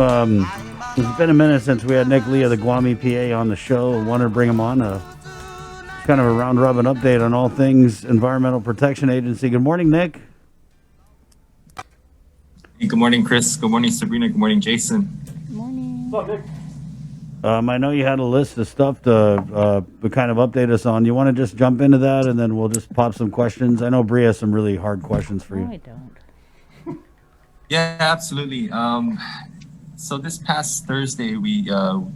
It's been a minute since we had Nick Lee of the Guam EPA on the show. I wanted to bring him on kind of a round robin update on all things Environmental Protection Agency. Good morning, Nick. Hey, good morning, Chris. Good morning, Sabrina. Good morning, Jason. Good morning. What's up, Nick? I know you had a list of stuff to kind of update us on. You want to just jump into that, and then we'll just pop some questions? I know Bree has some really hard questions for you. No, I don't. Yeah, absolutely. So this past Thursday, the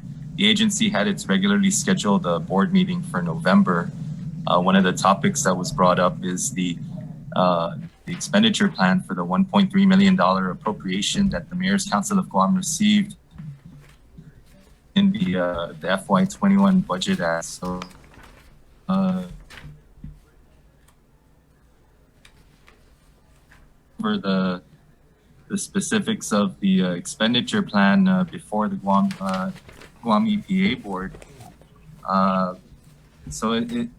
agency had its regularly scheduled board meeting for November. One of the topics that was brought up is the expenditure plan for the $1.3 million appropriation that the Mayor's Council of Guam received in the FY21 Budget Act. So for the specifics of the expenditure plan before the Guam EPA board.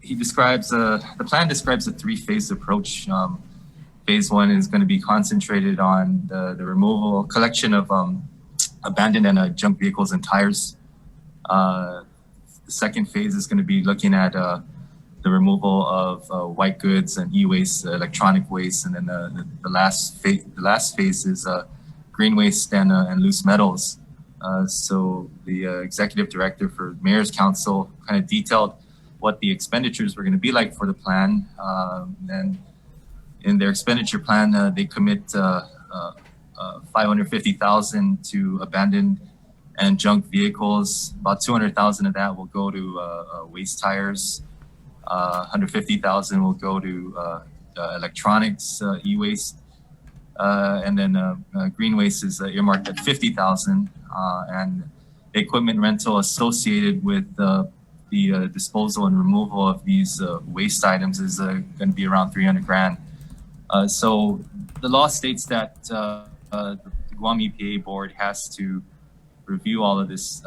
He describes the plan describes a three-phase approach. Phase one is going to be concentrated on the collection of abandoned and junk vehicles and tires. The second phase is going to be looking at the removal of white goods and e-waste, electronic waste, and then the last phase is green waste and loose metals. So the executive director for Mayor's Council kind of detailed what the expenditures were going to be like for the plan. And in their expenditure plan, they commit $550,000 to abandoned and junk vehicles. About $200,000 of that will go to waste tires. $150,000 will go to electronics, e-waste, and then green waste is earmarked at $50,000, and equipment rental associated with the disposal and removal of these waste items is going to be around $300,000. So the law states that the Guam EPA board has to review all of this,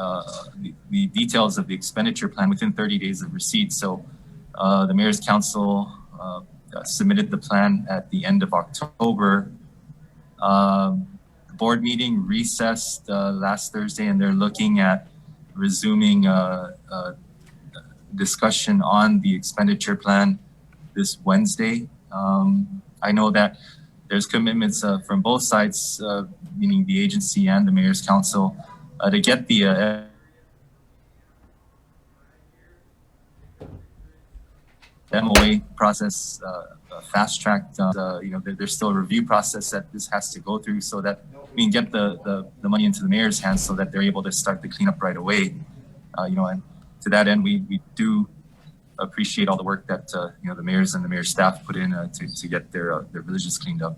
the details of the expenditure plan within 30 days of receipt. So the Mayor's Council submitted the plan at the end of October. The board meeting recessed last Thursday, and they're looking at resuming discussion on the expenditure plan this Wednesday. I know that there's commitments from both sides, meaning the agency and the Mayor's Council, to get the MOA process fast-tracked. There's still a review process that this has to go through so that we can get the money into the mayor's hands so that they're able to start the cleanup right away. And to that end, we do appreciate all the work that the mayors and the mayor's staff put in to get their villages cleaned up.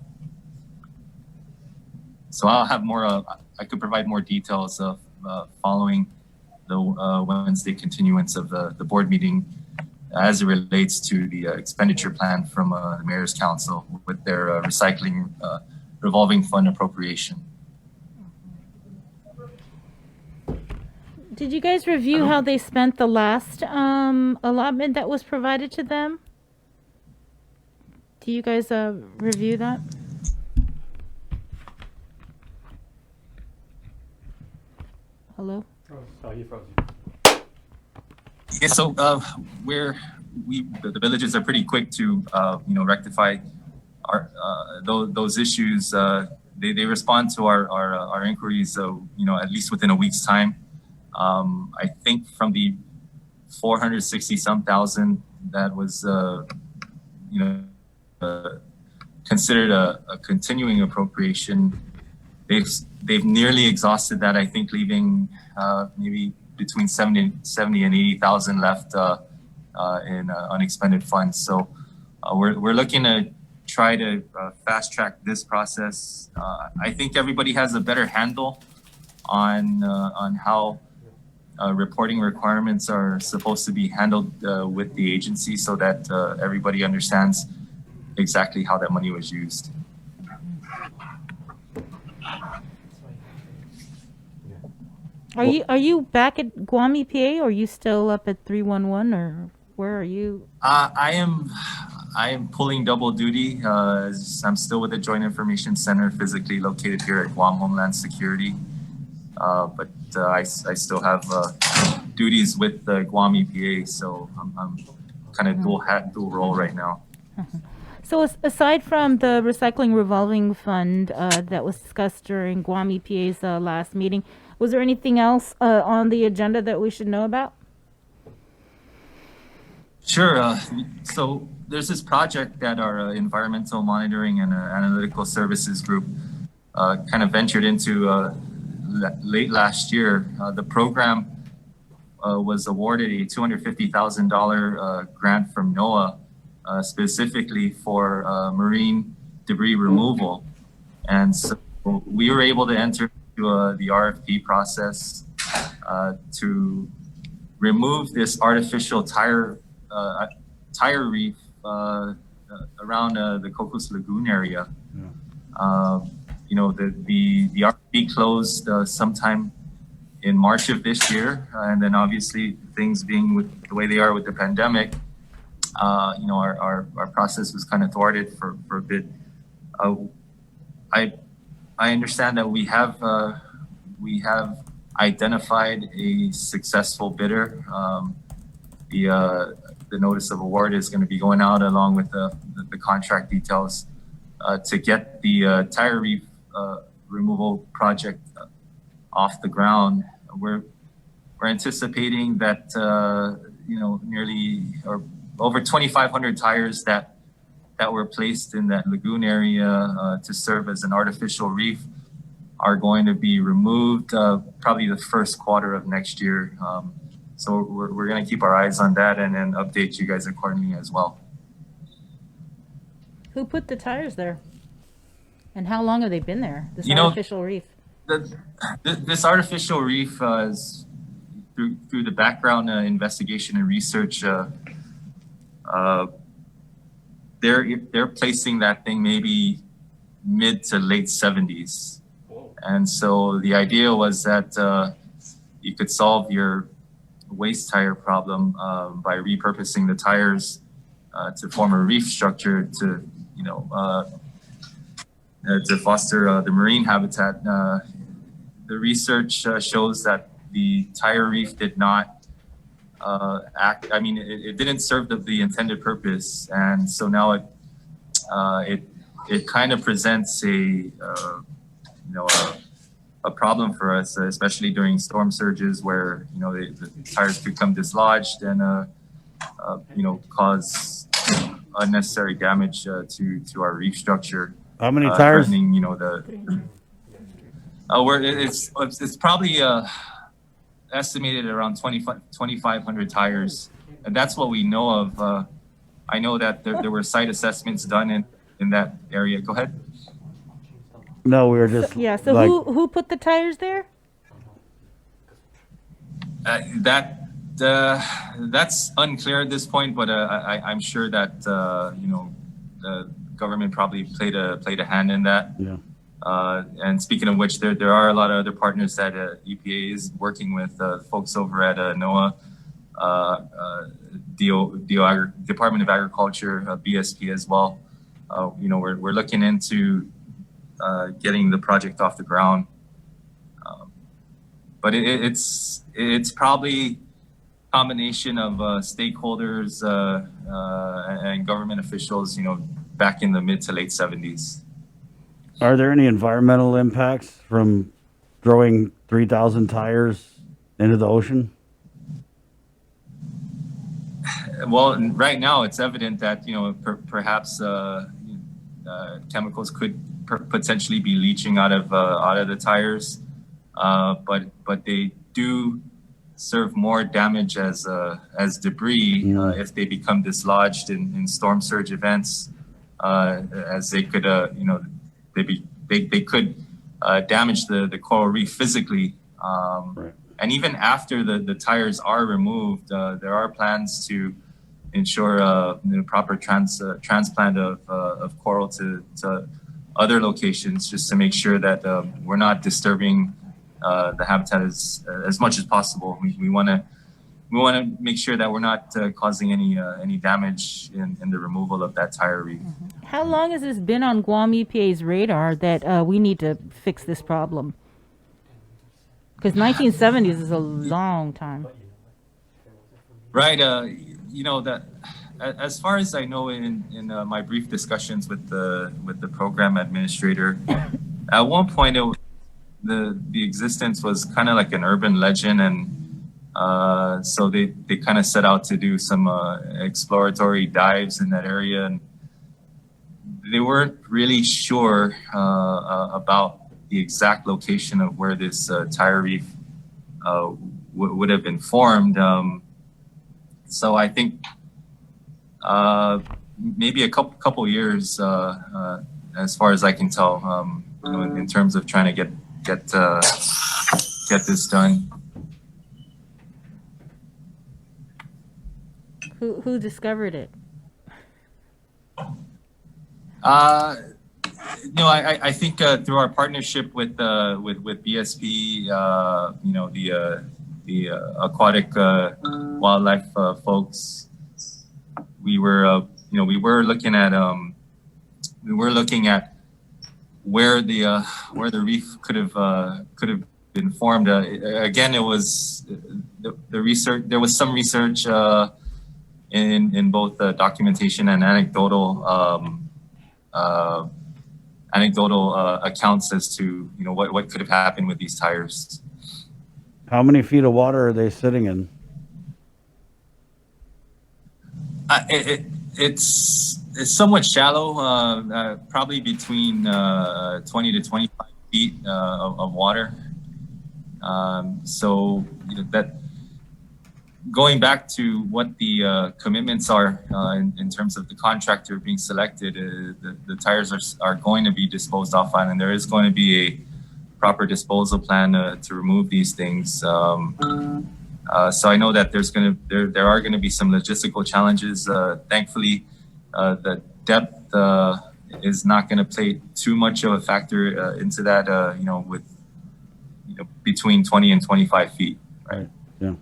So I'll have more. I could provide more details of following the Wednesday continuance of the board meeting as it relates to the expenditure plan from the Mayor's Council with their recycling revolving fund appropriation. Did you guys review how they spent the last allotment that was provided to them? Do you guys review that? Hello? Oh, you froze. Yeah, so the villages are pretty quick to rectify those issues. They respond to our inquiries, at least within a week's time. I think from the 460 some thousand that was considered a continuing appropriation, they've nearly exhausted that. I think leaving maybe between 70 and 80,000 left in unexpended funds. So we're looking to try to fast track this process. I think everybody has a better handle on how reporting requirements are supposed to be handled with the agency so that everybody understands exactly how that money was used. Are you back at Guam EPA, or are you still up at 311, or where are you? I am pulling double duty. I'm still with the Joint Information Center, physically located here at Guam Homeland Security. but I still have duties with the Guam EPA, so I'm kind of dual role right now. So aside from the recycling revolving fund that was discussed during Guam EPA's last meeting, was there anything else on the agenda that we should know about? Sure. So there's this project that our environmental monitoring and analytical services group kind of ventured into late last year. The program was awarded a $250,000 grant from NOAA specifically for marine debris removal. And so we were able to enter into the RFP process to remove this artificial tire reef around the Cocos Lagoon area. The RFP closed sometime in March of this year, and then obviously things being with the way they are with the pandemic, our process was kind of thwarted for a bit. I understand that we have identified a successful bidder. The notice of award is going to be going out along with the contract details to get the tire reef removal project off the ground. We're anticipating that nearly or over 2,500 tires that were placed in that lagoon area to serve as an artificial reef are going to be removed probably the first quarter of next year. So we're going to keep our eyes on that and then update you guys accordingly as well. Who put the tires there? And how long have they been there, this artificial reef? This artificial reef is through the background investigation and research. They're placing that thing maybe mid to late 70s. And so the idea was that you could solve your waste tire problem by repurposing the tires to form a reef structure to foster the marine habitat. The research shows that the tire reef did not act. I mean, it didn't serve the intended purpose, and so now it kind of presents a problem for us, especially during storm surges where the tires become dislodged and cause unnecessary damage to our reef structure. How many tires? It's probably estimated around 2,500 tires, and that's what we know of. I know that there were site assessments done in that area. Go ahead. No, we were just So who put the tires there? That's unclear at this point, but I'm sure that the government probably played a hand in that. Yeah. And speaking of which, there are a lot of other partners that EPA is working with, folks over at NOAA, Department of Agriculture, BSP as well. We're looking into getting the project off the ground, but it's probably a combination of stakeholders and government officials, back in the mid to late 70s. Are there any environmental impacts from throwing 3,000 tires into the ocean? Well, right now it's evident that perhaps chemicals could potentially be leaching out of the tires, but they do serve more damage as debris if they become dislodged in storm surge events, as they could they could damage the coral reef physically. Right. And even after the tires are removed, there are plans to ensure proper transplant of coral to other locations, just to make sure that we're not disturbing the habitat as much as possible. We want to make sure that we're not causing any damage in the removal of that tire reef. How long has this been on Guam EPA's radar that we need to fix this problem? Because 1970s is a long time. Right. You know that, as far as I know, in my brief discussions with the program administrator, at one point the existence was kind of like an urban legend, and so they kind of set out to do some exploratory dives in that area, and they weren't really sure about the exact location of where this tire reef would have been formed. So I think maybe a couple years, as far as I can tell, you know, in terms of trying to get this done. Who discovered it? No, I think through our partnership with BSP, you know, the aquatic wildlife folks, we were you know, we were looking at where the reef could have been formed. Again, it was the research. There was some research in both documentation and anecdotal accounts as to, you know, what could have happened with these tires. How many feet of water are they sitting in? It's somewhat shallow, probably between 20 to 25 feet of water. So, you know, that going back to what the commitments are in terms of the contractor being selected, the tires are going to be disposed off on, and there is going to be a proper disposal plan to remove these things. So I know that there are going to be some logistical challenges. Thankfully, the depth is not going to play too much of a factor into that. You know, with, you know, between 20 and 25 feet. Right. Yeah.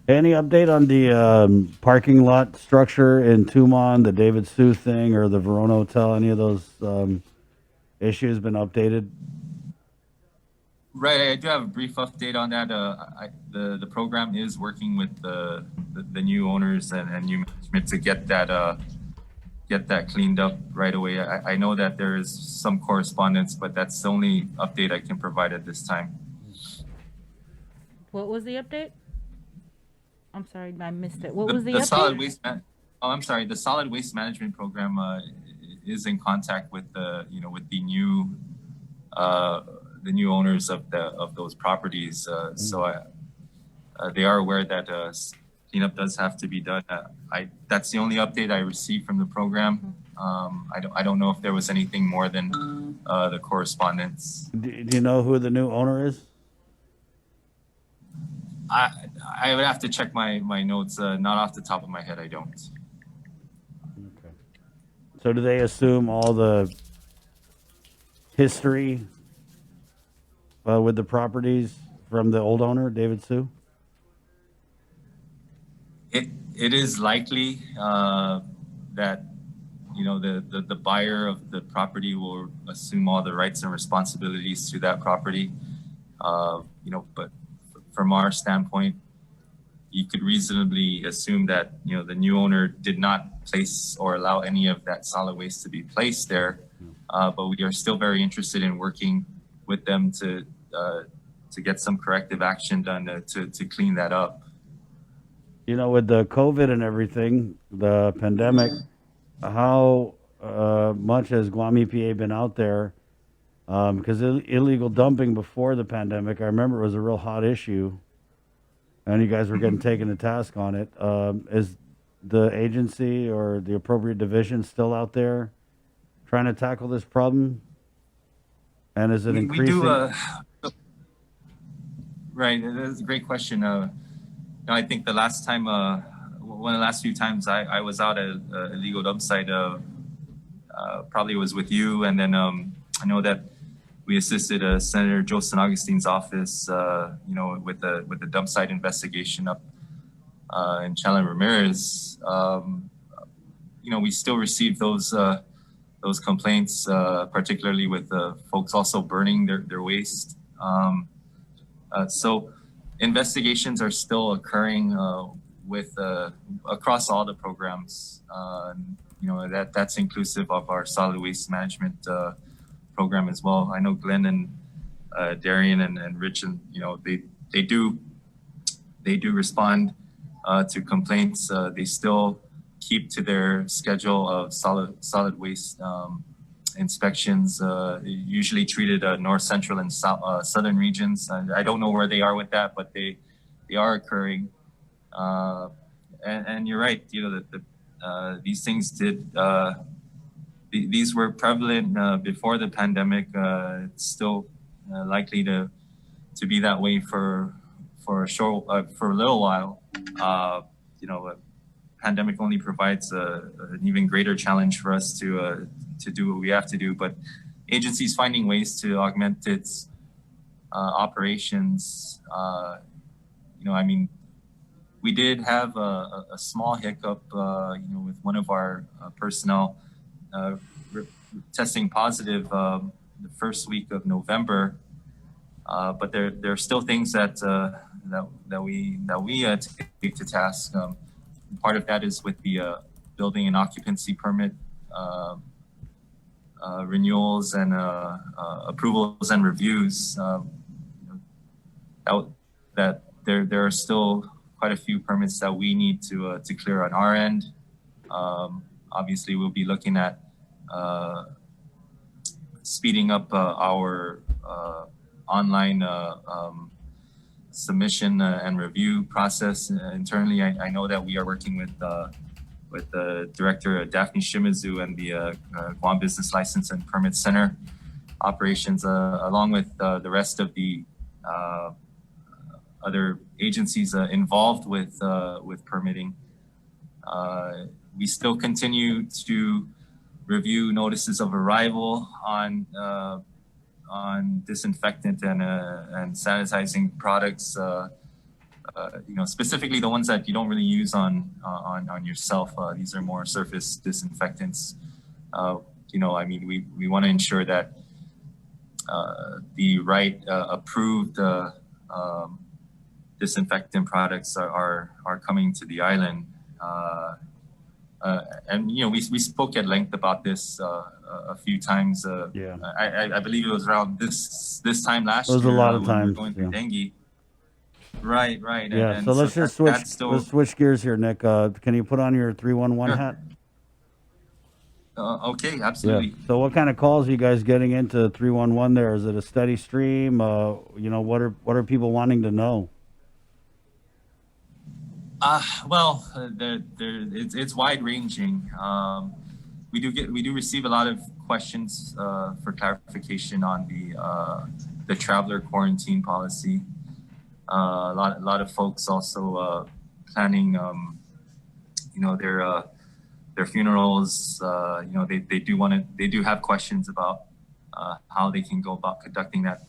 Any update on the parking lot structure in Tumon, the David Sue thing, or the Verona Hotel? Any of those issues been updated? Right, I do have a brief update on that. The program is working with the new owners and new management to get that cleaned up right away. I know that there is some correspondence, but that's the only update I can provide at this time. What was the update? I'm sorry, I missed it. What was the update? Solid waste. I'm sorry. The solid waste management program is in contact with with the new owners of those properties. So they are aware that cleanup does have to be done. That's the only update I received from the program. I don't know if there was anything more than the correspondence. Do you know who the new owner is? I would have to check my notes. Not off the top of my head, I don't. Okay. So do they assume all the history with the properties from the old owner, David Sue? It is likely that, you know, the buyer of the property will assume all the rights and responsibilities to that property. You know, but from our standpoint, you could reasonably assume that, you know, the new owner did not place or allow any of that solid waste to be placed there. But we are still very interested in working with them to get some corrective action done to clean that up. You know, with the COVID and everything, the pandemic, how much has Guam EPA been out there? Because illegal dumping before the pandemic, I remember it was a real hot issue, and you guys were getting taken to task on it. Is the agency or the appropriate division still out there trying to tackle this problem? And is it increasing? We do. Right, that's a great question. I think the last time, one of the last few times I was out at a illegal dump site, probably was with you, and then I know that we assisted Senator Joe San Augustine's office, you know, with the dump site investigation up in Chalon Ramirez. You know, we still receive those complaints, particularly with folks also burning their waste. So investigations are still occurring with across all the programs. That's inclusive of our solid waste management program as well. I know Glenn and Darian and Rich, and they do respond to complaints. They still keep to their schedule of solid waste inspections, usually treated north, central, and southern regions. I don't know where they are with that, but they are occurring. And you're right. These things these were prevalent before the pandemic. It's still likely to be that way for a little while. A pandemic only provides an even greater challenge for us to do what we have to do. But agencies finding ways to augment its operations. We did have a small hiccup, with one of our personnel testing positive the first week of November. But there are still things that we take to task. Part of that is with the building and occupancy permit renewals and approvals and reviews. That there are still quite a few permits that we need to clear on our end. Obviously, we'll be looking at speeding up our online submission and review process internally. I know that we are working with the director Daphne Shimizu and the Guam Business License and Permit Center operations, along with the rest of the other agencies involved with permitting. We still continue to review notices of arrival on disinfectant and sanitizing products. Specifically the ones that you don't really use on yourself. These are more surface disinfectants. We want to ensure that the right approved disinfectant products are coming to the island. We spoke at length about this a few times. Yeah. I believe it was around this time last It was year. a lot of when we were times, going through yeah. dengue. Right. Yeah. And So let's just that's still, let's switch gears here, Nick. Can you put on your 311 Sure. hat? okay, absolutely. Yeah. So what kind of calls are you guys getting into 311 there? Is it a steady stream? What are people wanting to know? It's wide ranging. We do receive a lot of questions for clarification on the traveler quarantine policy. A lot of folks also planning, their funerals. They do have questions about how they can go about conducting that.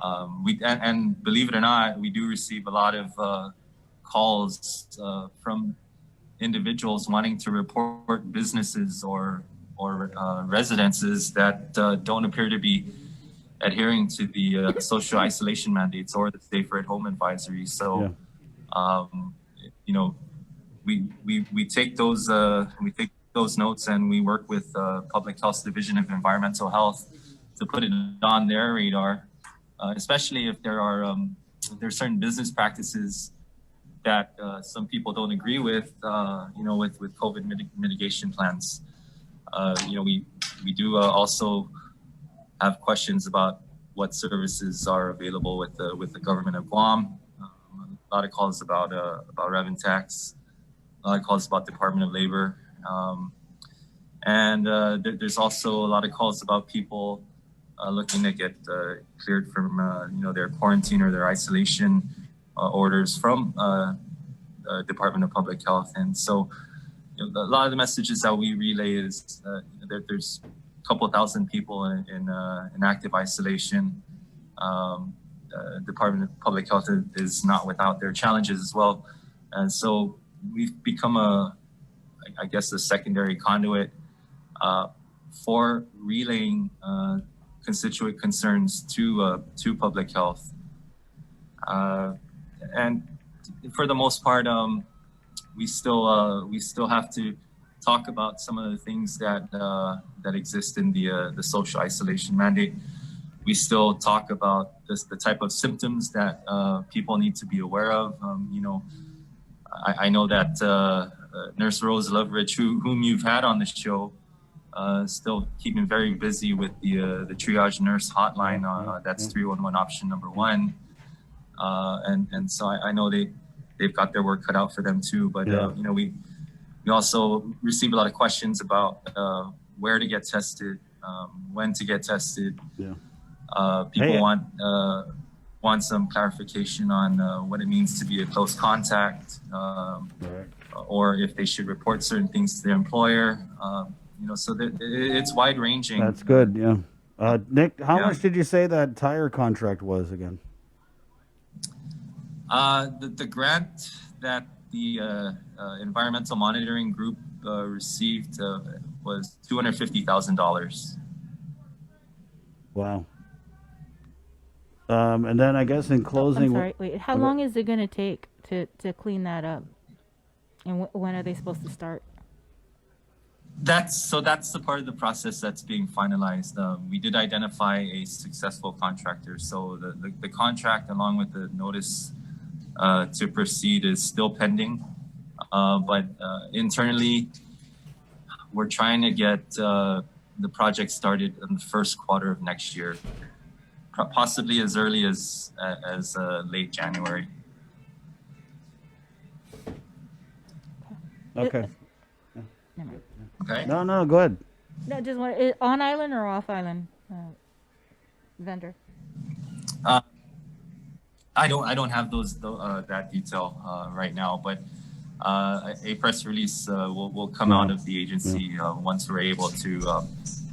And believe it or not, we do receive a lot of calls from individuals wanting to report businesses or residences that don't appear to be adhering to the social isolation mandates or the safer at home advisory. So, we take those notes and we work with Public Health Division of Environmental Health to put it on their radar, especially if there's certain business practices that some people don't agree with, with COVID mitigation plans. We do also have questions about what services are available with the government of Guam. A lot of calls about revenue tax. A lot of calls about Department of Labor, and there's also a lot of calls about people looking to get cleared from their quarantine or their isolation orders from Department of Public Health. And so a lot of the messages that we relay is there's a couple thousand people in active isolation. Department of Public Health is not without their challenges as well. And so we've become a secondary conduit for relaying constituent concerns to public health. And for the most part, we still have to talk about some of the things that exist in the social isolation mandate. We still talk about the type of symptoms that people need to be aware of. I know that Nurse Rose Loveridge, whom you've had on the show, still keeping very busy with the triage nurse hotline. That's 311 option number 1. And so I know they've got their work cut out for them too. But we also receive a lot of questions about where to get tested, when to get tested. People want some clarification on what it means to be a close contact, or if they should report certain things to their employer. So it's wide ranging. That's good. Yeah. Nick, how much did you say that tire contract was again? The grant that the environmental monitoring group received was $250,000. Wow. And then I guess in closing, I'm sorry. Wait, how long is it going to take to clean that up? And when are they supposed to start? That's the part of the process that's being finalized. We did identify a successful contractor. So the contract, along with the notice to proceed, is still pending. But internally, we're trying to get the project started in the first quarter of next year, possibly as early as late January. okay. Okay. No, go ahead. No, just on island or off island vendor. I don't have that detail right now, but a press release will come out of the agency once we're able to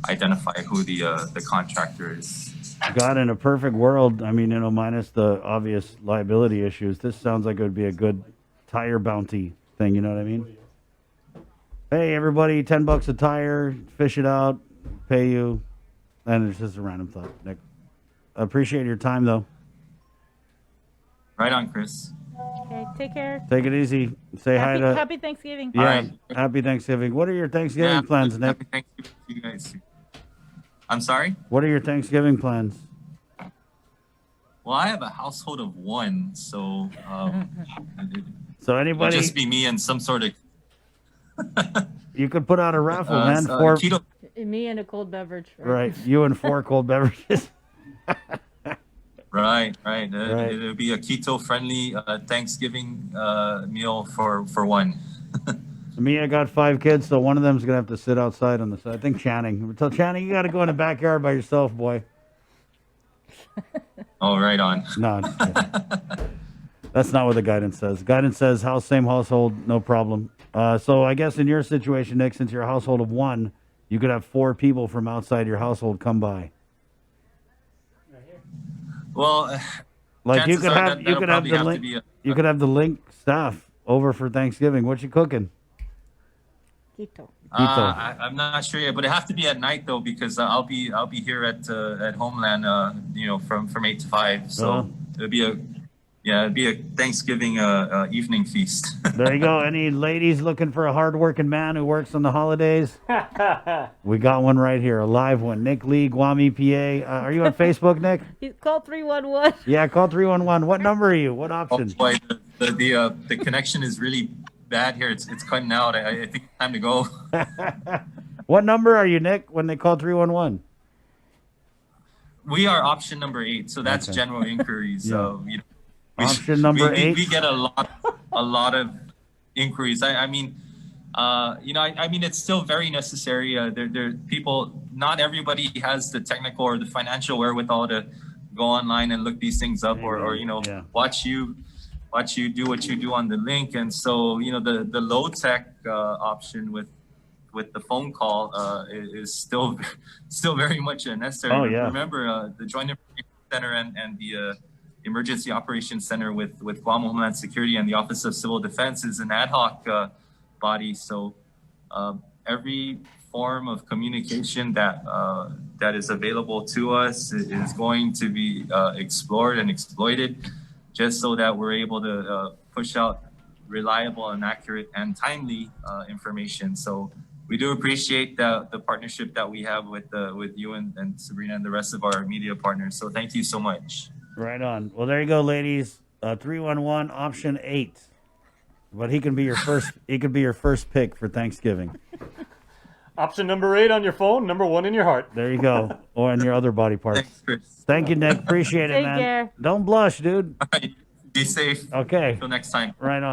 identify who the contractor is. God, in a perfect world, I mean, minus the obvious liability issues, this sounds like it would be a good tire bounty thing. You know what I mean? Hey, everybody, $10 a tire, fish it out, pay you. And it's just a random thought, Nick. I appreciate your time, though. Right on, Chris. Okay, take care. Take it easy. Say hi to... Happy Thanksgiving. Yeah, All right. happy Thanksgiving. What are your Thanksgiving plans, Nick? Happy Thanksgiving to you guys. I'm sorry? What are your Thanksgiving plans? Well, I have a household of 1, so So it'll anybody... just be me and some sort of... You could put out a raffle, man. 4... keto. Me and a cold beverage. Right, you and 4 cold beverages. Right. It'll be a keto-friendly Thanksgiving meal for 1. Me, I got 5 kids, so one of them's going to have to sit outside on the side. I think Channing. Tell Channing, you got to go in the backyard by yourself, boy. Oh, right on. No, that's not what the guidance says. Guidance says same household, no problem. So I guess in your situation, Nick, since you're a household of 1, you could have 4 people from outside your household come by. Well, Like you could have the link. You could have the link staff over for Thanksgiving. What you cooking? Keto. I'm not sure yet, but it have to be at night though, because I'll be here at Homeland, from 8 to 5. So it'll be a Thanksgiving evening feast. There you go. Any ladies looking for a hardworking man who works on the holidays? We got one right here, a live one. Nick Lee, Guam EPA. Are you on Facebook, Nick? Call 311. Yeah, call 311. What number are you? What Oh option? boy, the connection is really bad here. It's cutting out. I think it's time to go. What number are you, Nick, when they call 311? We are option number 8, so that's Okay. general inquiries. Option number 8. We get a lot of inquiries. I mean, it's still very necessary. There people. Not everybody has the technical or the financial wherewithal to go online and look these things up, or watch you do what you do on the link. And so the low tech option with the phone call is still very much necessary. Oh, yeah. Remember the Joint Information Center and the Emergency Operations Center with Guam Homeland Security and the Office of Civil Defense is an ad hoc body. So every form of communication that is available to us is going to be explored and exploited. just so that we're able to push out reliable and accurate and timely information. So we do appreciate the partnership that we have with you and Sabrina and the rest of our media partners. So thank you so much. Right on. Well, there you go, ladies. 311 option 8. But he can be your first. He could be your first pick for Thanksgiving. Option number 8 on your phone, number 1 in your heart. There you go, or in your other body parts. Thanks, Chris. Thank you, Nick. Appreciate it, Take man. care. Don't blush, dude. Be safe. Okay. Until next time. Right on.